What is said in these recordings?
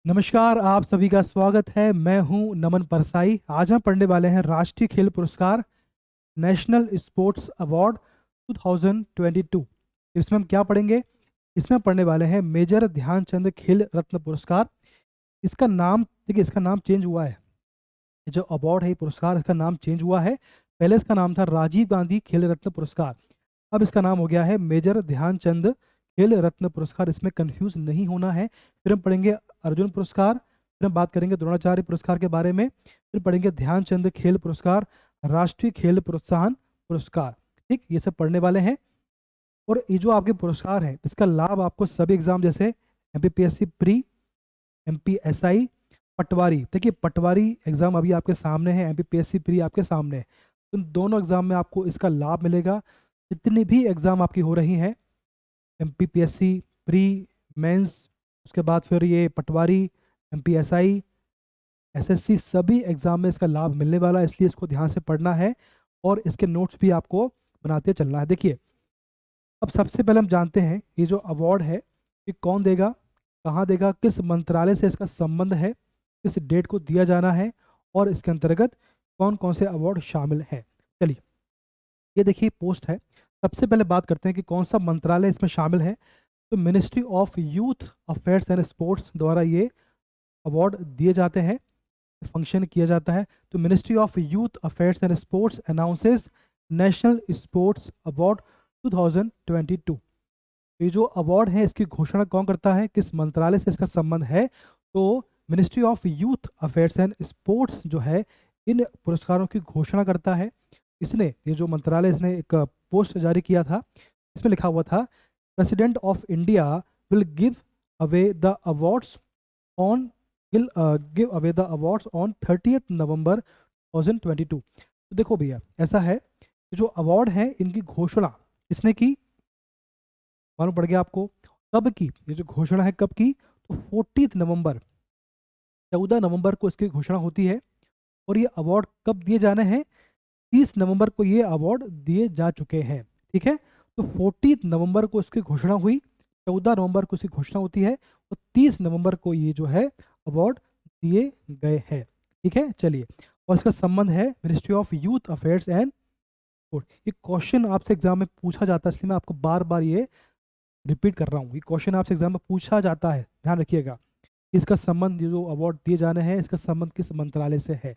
नमस्कार, आप सभी का स्वागत है। मैं हूं नमन परसाई। आज हम पढ़ने वाले हैं राष्ट्रीय खेल पुरस्कार नेशनल स्पोर्ट्स अवार्ड 2022। इसमें हम क्या पढ़ेंगे? इसमें हम पढ़ने वाले हैं मेजर ध्यानचंद खेल रत्न पुरस्कार। इसका नाम देखिए, इसका नाम चेंज हुआ है। ये जो अवार्ड है, ये पुरस्कार, इसका नाम चेंज हुआ है। पहले इसका नाम था राजीव गांधी खेल रत्न पुरस्कार। अब इसका नाम हो गया है मेजर ध्यानचंद खेल रत्न पुरस्कार। इसमें कंफ्यूज नहीं होना है। फिर हम पढ़ेंगे अर्जुन पुरस्कार, फिर हम बात करेंगे द्रोणाचार्य पुरस्कार के बारे में, फिर पढ़ेंगे ध्यानचंद खेल पुरस्कार, राष्ट्रीय खेल प्रोत्साहन पुरस्कार। ठीक, ये सब पढ़ने वाले हैं। और ये जो आपके पुरस्कार है, इसका लाभ आपको सभी एग्जाम जैसे एमपीपीएससी प्री, एमपीएसआई, पटवारी। देखिए, पटवारी एग्जाम अभी आपके सामने है, एमपीपीएससी प्री आपके सामने है। इन दोनों एग्जाम में आपको इसका लाभ मिलेगा। जितनी भी एग्जाम आपकी हो रही हैं, एमपीपीएससी प्री, मेंस, उसके बाद फिर ये पटवारी, एमपीएसआई, एसएससी, सभी एग्जाम में इसका लाभ मिलने वाला है। इसलिए इसको ध्यान से पढ़ना है और इसके नोट्स भी आपको बनाते चलना है। देखिए, अब सबसे पहले हम जानते हैं ये जो अवार्ड है, ये कौन देगा, कहाँ देगा, किस मंत्रालय से इसका संबंध है, किस डेट को दिया जाना है, और इसके अंतर्गत कौन कौन से अवार्ड शामिल हैं। चलिए, ये देखिए पोस्ट है। सबसे पहले बात करते हैं कि कौन सा मंत्रालय इसमें शामिल है। तो ministry of youth affairs and sports द्वारा ये अवार्ड दिए जाते हैं, फंक्शन किया जाता है। तो ministry of youth affairs and sports announces national sports award 2022। ये जो अवार्ड है, इसकी घोषणा कौन करता है, किस मंत्रालय से इसका संबंध है? तो ministry of youth affairs and sports जो है, इन पुरस्कारों की घोषणा करता है। इसने, ये जो मंत्रालय, इसने एक पोस्ट जारी किया था। इसमें लिखा हुआ था, president of India will give away the awards on will give away the awards on 30 नवंबर 2022। तो देखो भैया, ऐसा है कि जो अवार्ड है, इनकी घोषणा किसने की, मालूम पड़ गया आपको? कब की? ये जो घोषणा है कब की? तो 14 नवंबर, 14 नवंबर को इसकी घोषणा होती है। और ये अवार्ड कब दिए जाने हैं? 30 नवंबर को ये अवार्ड दिए जा चुके हैं। ठीक है, तो 14 नवंबर को इसकी घोषणा हुई, 14 नवंबर को इसकी घोषणा होती है, और 30 नवंबर को ये जो है अवार्ड दिए गए हैं। ठीक है, चलिए। और इसका संबंध है ministry of youth affairs and sport. ये क्वेश्चन आपसे एग्जाम में पूछा जाता है, इसलिए मैं आपको बार बार ये रिपीट कर रहा हूँ। ये क्वेश्चन आपसे एग्जाम में पूछा जाता है, ध्यान रखिएगा। इसका संबंध, ये जो अवार्ड दिए जाने हैं, इसका संबंध किस मंत्रालय से है।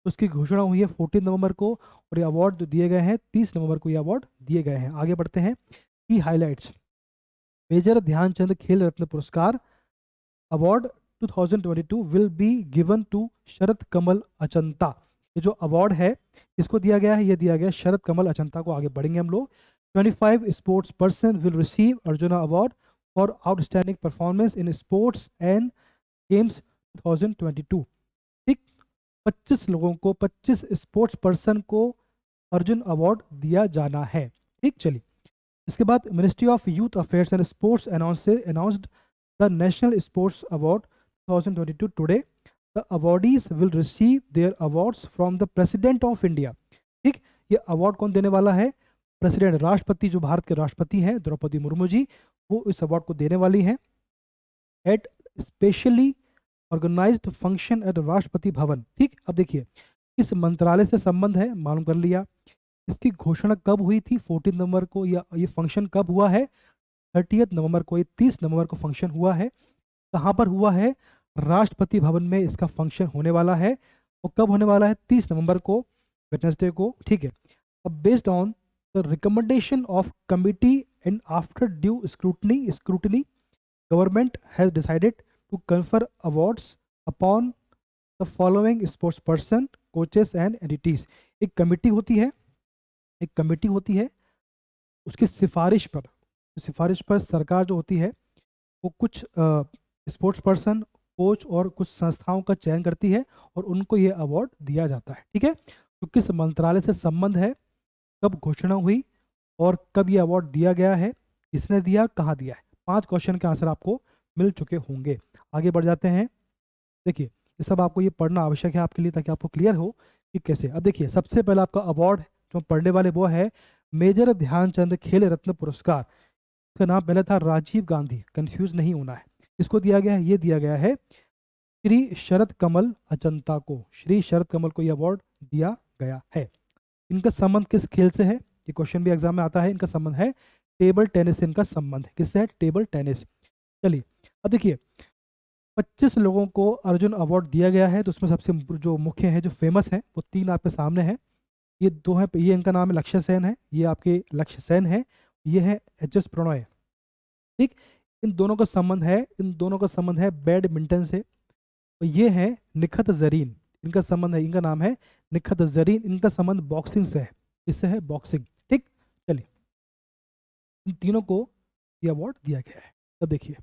तो उसकी घोषणा हुई है 14 नवंबर को, और ये अवार्ड जो दिए गए हैं 30 नवंबर को ये अवार्ड दिए गए हैं। आगे बढ़ते हैं। की हाइलाइट्स। मेजर ध्यानचंद खेल रत्न पुरस्कार award 2022 will be given to Sharath Kamal Achanta. ये जो अवार्ड है, इसको दिया गया है, ये दिया गया शरद कमल अचंता को। आगे बढ़ेंगे हम लोग। 25 sports person will receive arjuna award for outstanding performance in sports and games 2022। ठीक, 25 लोगों को, 25 स्पोर्ट्स पर्सन को अर्जुन अवार्ड दिया जाना है। ठीक, चलिए। इसके बाद ministry of youth affairs and sports announced the national sports award 2022 today. The awardees will receive there awards from the president of India. ठीक, ये अवार्ड कौन देने वाला है? प्रेसिडेंट, राष्ट्रपति, जो भारत के राष्ट्रपति हैं द्रौपदी मुर्मू जी, वो इस अवार्ड को देने वाली हैं at specially organised function at Rashtrapati Bhavan. ठीक, अब देखिए, किस मंत्रालय से संबंध है, मालूम कर लिया। इसकी घोषणा कब हुई थी? 14 नवंबर को। या ये फंक्शन कब हुआ है? 30 नवंबर को। ये 30 नवंबर को फंक्शन हुआ है। कहाँ पर हुआ है? राष्ट्रपति भवन में इसका फंक्शन होने वाला है। और कब होने वाला है? 30 नवंबर को, वेडनेसडे को। ठीक है। अब based on the recommendation of committee and after due scrutiny government has decided to confer awards upon the following sports person, coaches and entities. एक कमेटी होती है, एक कमेटी होती है, उसकी सिफारिश पर सरकार जो होती है, वो कुछ स्पोर्ट्स पर्सन, कोच और कुछ संस्थाओं का चयन करती है, और उनको ये अवार्ड दिया जाता है। ठीक है, तो किस मंत्रालय से संबंध है, कब घोषणा हुई, और कब ये अवार्ड दिया गया है, किसने दिया, कहाँ दिया है। 5 क्वेश्चन के आंसर आपको मिल चुके होंगे। आगे बढ़ जाते हैं। देखिए, ये सब आपको ये पढ़ना आवश्यक है आपके लिए, ताकि आपको क्लियर हो कि कैसे। अब देखिए, सबसे पहला आपका अवार्ड जो हम पढ़ने वाले वो है मेजर ध्यानचंद खेल रत्न पुरस्कार। इसका नाम पहले था राजीव गांधी, कंफ्यूज नहीं होना है। इसको दिया गया है, ये दिया गया है श्री शरद कमल अचंता को, श्री शरद कमल को यह अवार्ड दिया गया है। इनका संबंध किस खेल से है, ये क्वेश्चन भी एग्जाम में आता है। इनका संबंध है टेबल टेनिस से, इनका संबंध किससे है, टेबल टेनिस। चलिए अब देखिए 25 लोगों को अर्जुन अवार्ड दिया गया है, तो उसमें सबसे जो मुख्य है, जो फेमस है, वो 3 आपके सामने हैं। ये 2 हैं, ये इनका नाम है लक्ष्य सेन है, ये आपके लक्ष्य सेन है, ये है एच.एस. प्रणॉय। ठीक, इन दोनों का संबंध है, इन दोनों का संबंध है बैडमिंटन से। और ये है निखत जरीन, इनका संबंध है, इनका नाम है निखत जरीन, इनका संबंध बॉक्सिंग से है, इससे है बॉक्सिंग। ठीक, चलिए इन तीनों को ये अवार्ड दिया गया है। तो देखिए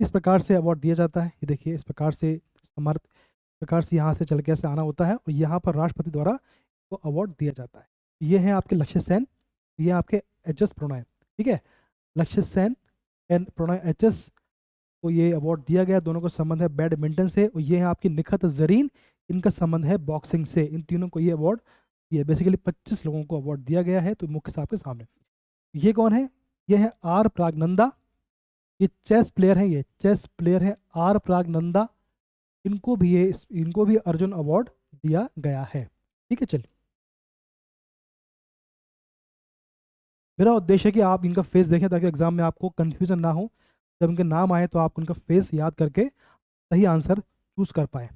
इस प्रकार से अवार्ड दिया जाता है, ये देखिए इस प्रकार से समर्थ प्रकार से यहाँ से चल के ऐसे आना होता है, और यहाँ पर राष्ट्रपति द्वारा को अवार्ड दिया जाता है। ये हैं आपके लक्ष्य सेन, ये आपके एच.एस. प्रणॉय। ठीक है, लक्ष्य सेन एंड प्रणॉय एच.एस. को ये अवार्ड दिया गया, दोनों का संबंध है बैडमिंटन से। और ये है आपकी निखत जरीन, इनका संबंध है बॉक्सिंग से। इन तीनों को ये अवार्ड, ये बेसिकली 25 लोगों को अवार्ड दिया गया है। तो मुख्य साहब के सामने ये कौन है, ये है आर प्रागनंदा, ये चेस प्लेयर है, ये चेस प्लेयर है आर प्रागनंदा, इनको भी अर्जुन अवार्ड दिया गया है। ठीक है, चलिए मेरा उद्देश्य है कि आप इनका फेस देखें ताकि एग्जाम में आपको कंफ्यूजन ना हो, जब इनके नाम आए तो आप उनका फेस याद करके सही आंसर चूज कर पाए।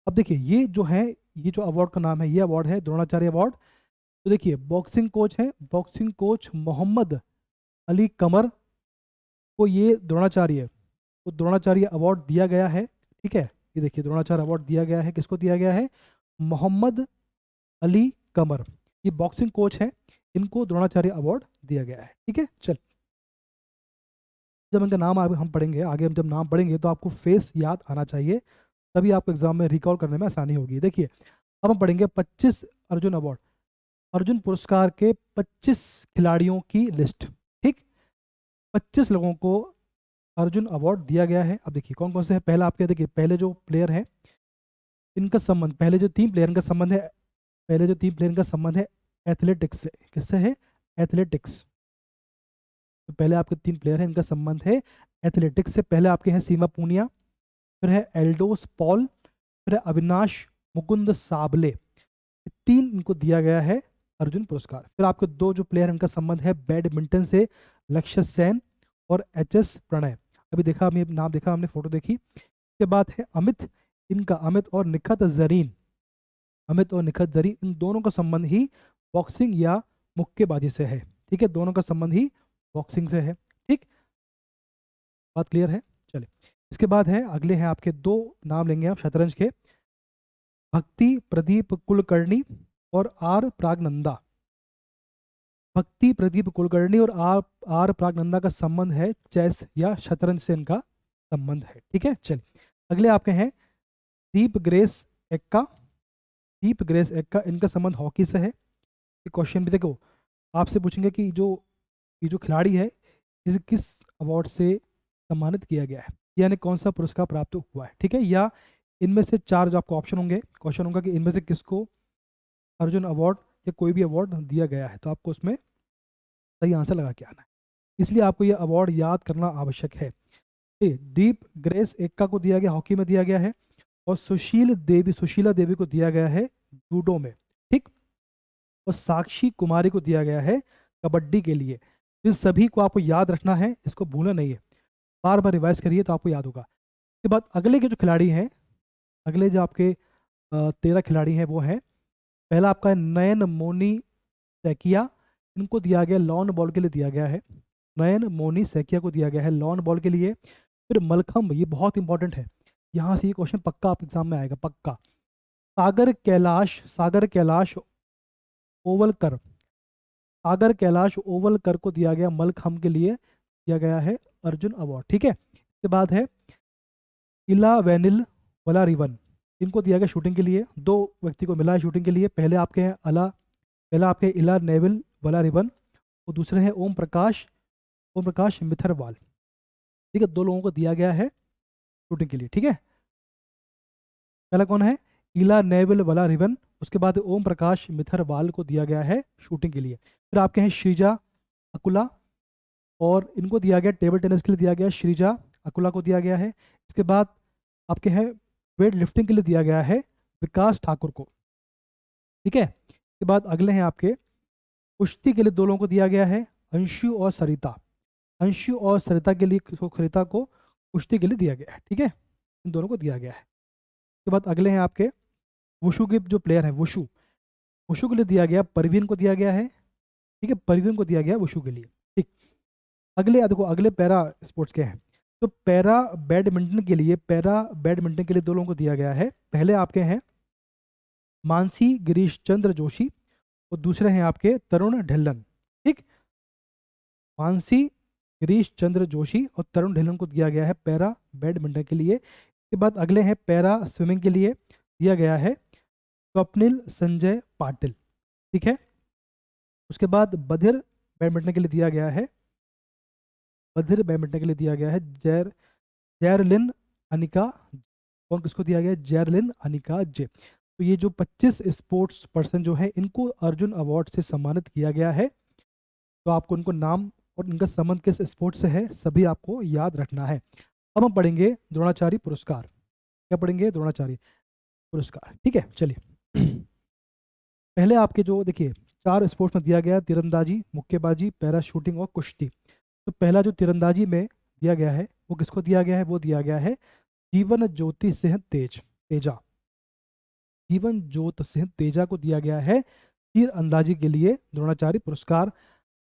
अब देखिए ये जो है, ये जो अवार्ड का नाम है, ये अवार्ड है द्रोणाचार्य अवार्ड। तो देखिए बॉक्सिंग कोच है, बॉक्सिंग कोच मोहम्मद अली कमर को ये द्रोणाचार्य अवार्ड दिया गया है। ठीक है, ये देखिए द्रोणाचार्य अवार्ड दिया गया है, किसको दिया गया है, मोहम्मद अली कमर, ये बॉक्सिंग कोच है, इनको द्रोणाचार्य अवार्ड दिया गया है। ठीक है, चल जब इनका नाम आगे हम पढ़ेंगे, आगे हम जब नाम पढ़ेंगे तो आपको फेस याद आना चाहिए, तभी आपको एग्जाम में रिकॉल करने में आसानी होगी। देखिए अब हम पढ़ेंगे 25 अर्जुन अवार्ड, अर्जुन पुरस्कार के 25 खिलाड़ियों की लिस्ट। ठीक, 25 लोगों को अर्जुन अवार्ड दिया गया है। अब देखिए कौन कौन से हैं। पहला आपके देखिए, पहले जो प्लेयर हैं इनका संबंध, पहले जो 3 प्लेयर का संबंध है, पहले जो 3 प्लेयर का संबंध है एथलेटिक्स से, किससे है, एथलेटिक्स। तो पहले आपके 3 प्लेयर हैं, इनका संबंध है एथलेटिक्स से। पहले आपके हैं सीमा पूनिया, फिर है एल्डोस पॉल, फिर है अविनाश मुकुंद साबले, 3 इनको दिया गया है अर्जुन पुरस्कार। फिर आपके 2 जो प्लेयर इनका संबंध है बैडमिंटन से, लक्ष्य सेन और एच.एस. प्रणय। अभी देखा, हमने नाम देखा, हमने फोटो देखी। इसके बाद है अमित, इनका अमित और निखत जरीन, अमित और निखत जरीन, इन दोनों का संबंध ही बॉक्सिंग या मुक्केबाजी से है। ठीक है, दोनों का संबंध ही बॉक्सिंग से है। ठीक, बात क्लियर है। चलिए इसके बाद है, अगले हैं आपके 2 नाम लेंगे आप शतरंज के, भक्ति प्रदीप कुलकर्णी और आर प्रागनंदा। भक्ति प्रदीप कुलकर्णी और आर प्रागनंदा का संबंध है चेस या शतरंज से, इनका संबंध है। ठीक है, चलिए अगले आपके हैं दीप ग्रेस एक्का, दीप ग्रेस एक्का, इनका संबंध हॉकी से है। क्वेश्चन भी देखो आपसे पूछेंगे कि ये जो खिलाड़ी है इसे किस अवार्ड से सम्मानित किया गया है, यानी कौन सा पुरस्कार प्राप्त हुआ है। ठीक है, या इनमें से 4 जो आपको ऑप्शन होंगे, क्वेश्चन होगा कि इनमें से किसको अर्जुन अवार्ड या कोई भी अवार्ड दिया गया है, तो आपको उसमें सही आंसर लगा के आना है, इसलिए आपको यह अवार्ड याद करना आवश्यक है। दीप ग्रेस एक्का को दिया गया, हॉकी में दिया गया है, और सुशीला देवी को दिया गया है जूडो में। ठीक, और साक्षी कुमारी को दिया गया है कबड्डी के लिए। इन सभी को आपको याद रखना है, इसको भूलना नहीं है, बार बार रिवाइज करिए तो आपको याद होगा। इसके बाद अगले के जो खिलाड़ी हैं, अगले जो आपके 13 खिलाड़ी हैं वो हैं, पहला आपका है नयन मोनी सैकिया, इनको दिया गया लॉन बॉल के लिए दिया गया है, नयन मोनी सैकिया को दिया गया है लॉन बॉल के लिए। फिर मलखम्ब, ये बहुत इंपॉर्टेंट है, यहाँ से ये क्वेश्चन पक्का आप एग्जाम में आएगा, पक्का। सागर कैलाश ओवलकर, सागर कैलाश ओवलकर को दिया गया मलखम्ब के लिए दिया गया है अर्जुन अवार्ड। ठीक है, इसके बाद है इला वेनिल वला रिवन, इनको दिया गया शूटिंग के लिए, 2 व्यक्ति को मिला है शूटिंग के लिए। पहले आपके हैं पहला आपके इला नेविल वला रिवन, और दूसरे हैं ओम प्रकाश मिथरवाल। ठीक है, 2 लोगों को दिया गया है शूटिंग के लिए। ठीक है, पहला कौन है, इला नेविल वला रिवन, उसके बाद ओम प्रकाश मिथरवाल को दिया गया है शूटिंग के लिए। फिर आपके हैं श्रीजा अकुला, और इनको दिया गया टेबल टेनिस के लिए दिया गया, श्रीजा अकुला को दिया गया है। इसके बाद आपके हैं वेट लिफ्टिंग के लिए दिया गया है विकास ठाकुर को। ठीक है, इसके बाद अगले हैं आपके कुश्ती के लिए दो लोगों को दिया गया है, अंशु और सरिता। अंशु और सरिता के लिए सरिता को कुश्ती के लिए दिया गया है। ठीक है, इन दोनों को दिया गया है। उसके बाद अगले हैं आपके वुशु के जो प्लेयर हैं, वुशु, वुशु के लिए दिया गया परवीन को दिया गया है। ठीक है, परवीन को दिया गया वुशु के लिए। ठीक, अगले देखो अगले पैरा स्पोर्ट्स के हैं। तो पैरा बैडमिंटन के लिए दो लोगों को दिया गया है। पहले आपके हैं मानसी गिरीश चंद्र जोशी और दूसरे हैं आपके तरुण ढिल्लन। ठीक, मानसी गिरीश चंद्र जोशी और तरुण ढिल्लन को दिया गया है पैरा बैडमिंटन के लिए। इसके बाद अगले हैं पैरा स्विमिंग के लिए दिया गया है स्वप्निल संजय पाटिल। ठीक है, उसके बाद बधिर बैडमिंटन के लिए दिया गया है, बधिर बैडमिंटन के लिए दिया गया है जैरलिन अनिका। कौन किसको दिया गया है? जैरलिन अनिका जे। तो ये जो 25 स्पोर्ट्स पर्सन जो है इनको अर्जुन अवार्ड से सम्मानित किया गया है। तो आपको उनको नाम और उनका संबंध किस स्पोर्ट से है सभी आपको याद रखना है। अब हम पढ़ेंगे द्रोणाचार्य पुरस्कार। क्या पढ़ेंगे? द्रोणाचार्य पुरस्कार। ठीक है, चलिए पहले आपके जो देखिए 4 स्पोर्ट्स में दिया गया है, तीरंदाजी, मुक्केबाजी, पैरा शूटिंग और कुश्ती। तो पहला जो तीरंदाजी में दिया गया है वो किसको दिया गया है? वो दिया गया है जीवन ज्योति सिंह तेजा। जीवन ज्योति सिंह तेजा को दिया गया है तीर अंदाजी के लिए द्रोणाचार्य पुरस्कार।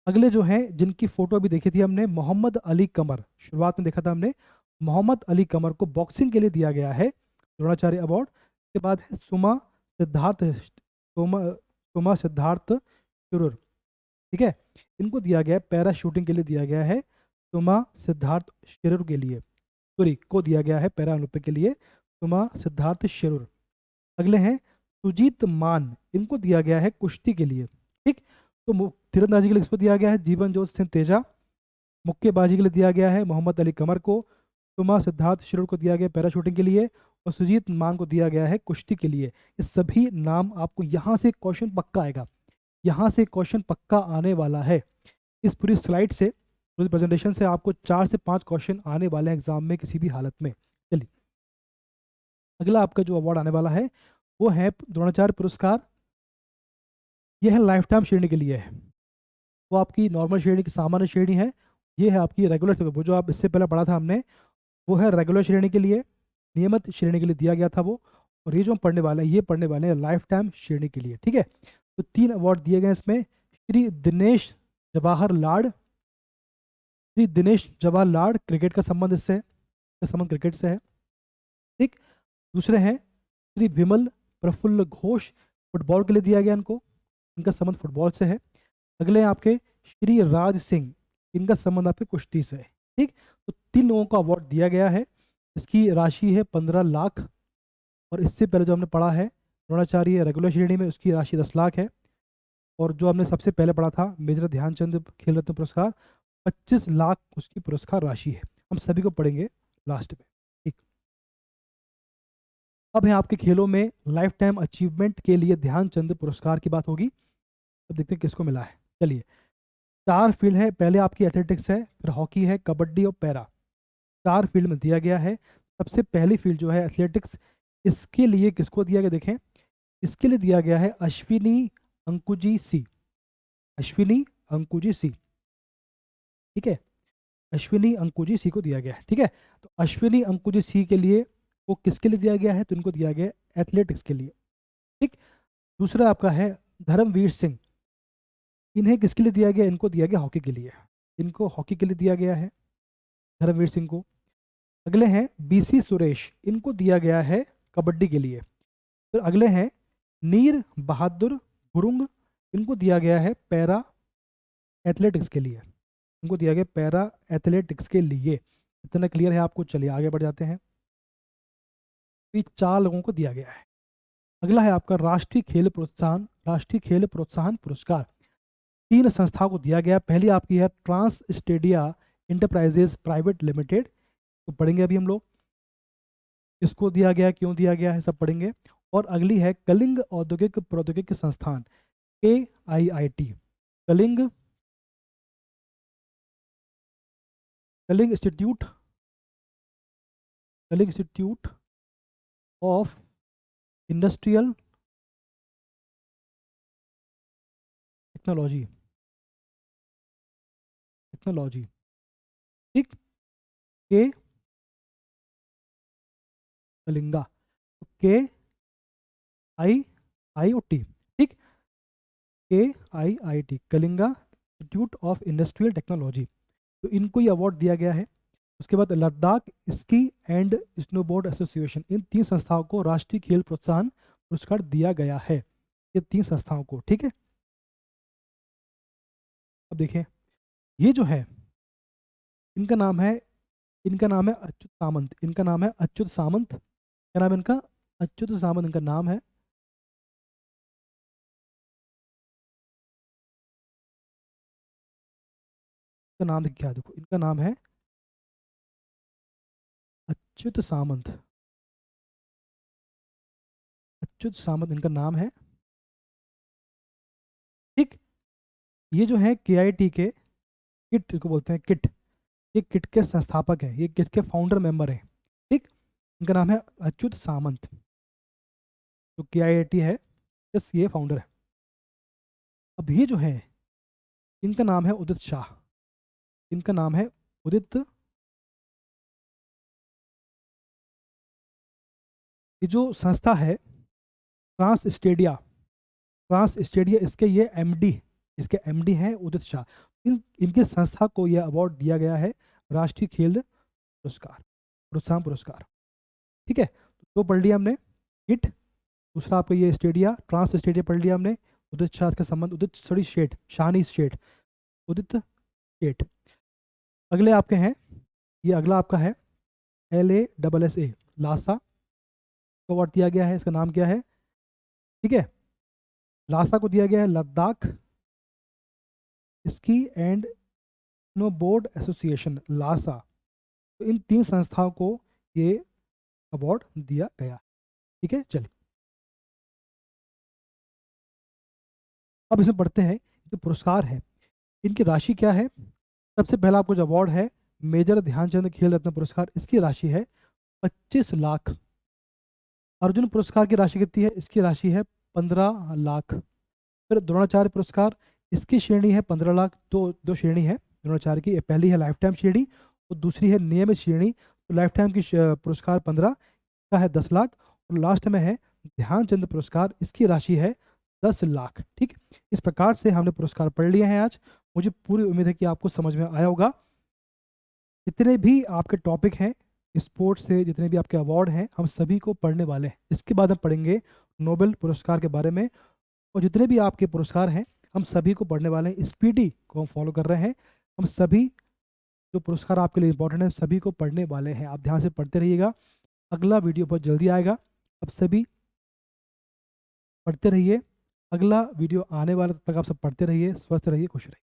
अगले जो हैं जिनकी फोटो अभी देखी थी हमने, मोहम्मद अली कमर, शुरुआत में देखा था हमने, मोहम्मद अली कमर को बॉक्सिंग के लिए दिया गया है द्रोणाचार्य अवार्ड। के बाद है सोमा सिद्धार्थ शुरूर। ठीक है, इनको दिया गया है पैरा शूटिंग के लिए दिया गया है सोमा सिद्धार्थ शुरूर के लिए, सॉरी को दिया गया है पैरा ओलंपिक के लिए सोमा सिद्धार्थ शुरूर। अगले हैं सुजीत मान, इनको दिया गया है कुश्ती के लिए। ठीक, तो तीरंदाजी के लिए इसको दिया गया है जीवन ज्योति सिंह तेजा, मुक्केबाजी के लिए दिया गया है मोहम्मद अली कमर को, तुमा सिद्धार्थ शिरोर को दिया गया पैरा शूटिंग के लिए और सुजीत मान को दिया गया है कुश्ती के लिए। ये सभी नाम आपको यहाँ से क्वेश्चन पक्का आएगा, यहाँ से क्वेश्चन पक्का आने वाला है। इस पूरी स्लाइड से, पूरी प्रेजेंटेशन से आपको 4 से 5 क्वेश्चन आने वाले हैं एग्जाम में किसी भी हालत में। चलिए अगला आपका जो अवार्ड आने वाला है वो है द्रोणाचार्य पुरस्कार। यह है लाइफ टाइम श्रेणी के लिए है। वो आपकी नॉर्मल श्रेणी की सामान्य श्रेणी है, ये है आपकी रेगुलर श्रेणी, वो जो आप इससे पहले पढ़ा था हमने वो है रेगुलर श्रेणी के लिए, नियमित श्रेणी के लिए दिया गया था वो। और ये जो हम पढ़ने वाले हैं ये पढ़ने वाले हैं लाइफ टाइम श्रेणी के लिए। ठीक है, तो 3 अवार्ड दिए गए इसमें। श्री दिनेश जवाहर लाड, श्री दिनेश जवाहर लाड, क्रिकेट का संबंध इससे है, इसका संबंध क्रिकेट से है। ठीक, दूसरे हैं श्री विमल प्रफुल्ल घोष, फुटबॉल के लिए दिया गया इनको, इनका संबंध फुटबॉल से है। अगले हैं आपके श्री राज सिंह, इनका संबंध आपके कुश्ती से है। ठीक, तो 3 लोगों को अवार्ड दिया गया है। इसकी राशि है 15 लाख और इससे पहले जो हमने पढ़ा है द्रोणाचार्य रेगुलर श्रेणी में उसकी राशि 10 लाख है। और जो हमने सबसे पहले पढ़ा था मेजर ध्यानचंद खेल रत्न पुरस्कार 25 लाख उसकी पुरस्कार राशि है। हम सभी को पढ़ेंगे लास्ट में। ठीक, अब है आपके खेलों में लाइफ टाइम अचीवमेंट के लिए ध्यानचंद पुरस्कार की बात होगी। अब देखते हैं किसको मिला है। चलिए 4 फील्ड है, पहले आपकी एथलेटिक्स है, फिर हॉकी है, कबड्डी और पैरा। 4 फील्ड में दिया गया है। सबसे पहली फील्ड जो है एथलेटिक्स, इसके लिए किसको दिया गया देखें, इसके लिए दिया गया है अश्विनी अंकुजी सी, अश्विनी अंकुजी सी। ठीक है, अश्विनी अंकुजी सी को दिया गया है। ठीक है, तो अश्विनी अंकुजी सी के लिए वो किसके लिए दिया गया है? तो इनको दिया गया है एथलेटिक्स के लिए। ठीक, दूसरा आपका है धर्मवीर सिंह, इन्हें किसके लिए दिया गया? इनको दिया गया हॉकी के लिए, इनको हॉकी के लिए दिया गया है धर्मवीर सिंह को। अगले हैं बीसी सुरेश, इनको दिया गया है कबड्डी के लिए। फिर अगले हैं नीर बहादुर गुरुंग, इनको दिया गया है पैरा एथलेटिक्स के लिए, इनको दिया गया पैरा एथलेटिक्स के लिए। इतना क्लियर है आपको? चलिए आगे बढ़ जाते हैं। ये 4 लोगों को दिया गया है। अगला है आपका राष्ट्रीय खेल प्रोत्साहन, राष्ट्रीय खेल प्रोत्साहन पुरस्कार 3 संस्थाओं को दिया गया। पहली आपकी है TransStadia Enterprises Private Limited, तो पढ़ेंगे अभी हम लोग इसको दिया गया, क्यों दिया गया है, सब पढ़ेंगे। और अगली है कलिंग औद्योगिक प्रौद्योगिकी संस्थान KIIT, Kalinga Kalinga Institute, Kalinga Institute of industrial Technology, technology, ठीक, के कलिंगा, के आई आई ओ टी, ठीक, K I T, Kalinga institute of industrial technology. तो इनको ये अवार्ड दिया गया है। उसके बाद Ladakh ski and snowboard association, इन 3 संस्थाओं को राष्ट्रीय खेल प्रोत्साहन पुरस्कार दिया गया है, ये 3 संस्थाओं को, ठीक है। अब देखें, ये जो है इनका नाम है, इनका नाम है अच्युत सामंत, इनका नाम है अच्युत सामंत, क्या नाम है इनका? अच्युत सामंत इनका नाम है। इनका नाम क्या, देखो इनका नाम है अच्युत सामंत, अच्युत सामंत इनका नाम है, ठीक। ये जो है KIT के किट को बोलते हैं, किट, ये किट के संस्थापक हैं, ये किट के फाउंडर मेंबर हैं, ठीक। इनका नाम है अच्युत सामंत, जो KIT है, यस ये फाउंडर है। अब ये जो है इनका नाम है उदित शाह, इनका नाम है उदित। ये जो संस्था है ट्रांस स्टेडिया, ट्रांस स्टेडिया, इसके ये MD, इसके MD हैं उदित शाह। इनकी संस्था को यह अवार्ड दिया गया है राष्ट्रीय खेल पुरस्कार, प्रोत्साहन पुरस्कार, ठीक है। तो पढ़ लिया हमने किट, दूसरा आपका ये स्टेडिया, ट्रांस स्टेडिया पढ़ लिया हमने, उदित शाह का संबंध, उदित सॉरी शेठ, शानी शेठ, उदित शेठ। अगले आपके हैं, ये अगला आपका है LASSA, लासा को अवार्ड दिया गया है, इसका नाम क्या है, ठीक है। लासा को दिया गया है Ladakh ski and snowboard association, लासा। तो इन 3 संस्थाओं को ये अवार्ड दिया गया, ठीक है। चलिए अब इसमें पढ़ते हैं जो पुरस्कार है इनकी राशि क्या है। सबसे पहला आपको जो अवार्ड है मेजर ध्यानचंद खेल रत्न पुरस्कार, इसकी राशि है 25 लाख। अर्जुन पुरस्कार की राशि कितनी है? इसकी राशि है 15 लाख। फिर द्रोणाचार्य पुरस्कार, इसकी श्रेणी है 15 लाख। दो श्रेणी है द्रोणाचार्य की, पहली है लाइफ टाइम श्रेणी और दूसरी है नियमित श्रेणी। तो लाइफ टाइम की पुरस्कार 15 का है 10 लाख, और लास्ट में है ध्यानचंद पुरस्कार, इसकी राशि है 10 लाख, ठीक। इस प्रकार से हमने पुरस्कार पढ़ लिए हैं आज। मुझे पूरी उम्मीद है कि आपको समझ में आया होगा। जितने भी आपके टॉपिक हैं स्पोर्ट्स से, जितने भी आपके अवार्ड हैं, हम सभी को पढ़ने वाले हैं। इसके बाद हम पढ़ेंगे नोबेल पुरस्कार के बारे में, और जितने भी आपके पुरस्कार हैं हम सभी को पढ़ने वाले हैं। स्पीडी को हम फॉलो कर रहे हैं। हम सभी जो पुरस्कार आपके लिए इंपॉर्टेंट है सभी को पढ़ने वाले हैं। आप ध्यान से पढ़ते रहिएगा। अगला वीडियो बहुत जल्दी आएगा। अब सभी पढ़ते रहिए। अगला वीडियो आने वाला तक आप सब पढ़ते रहिए, स्वस्थ रहिए, खुश रहिए।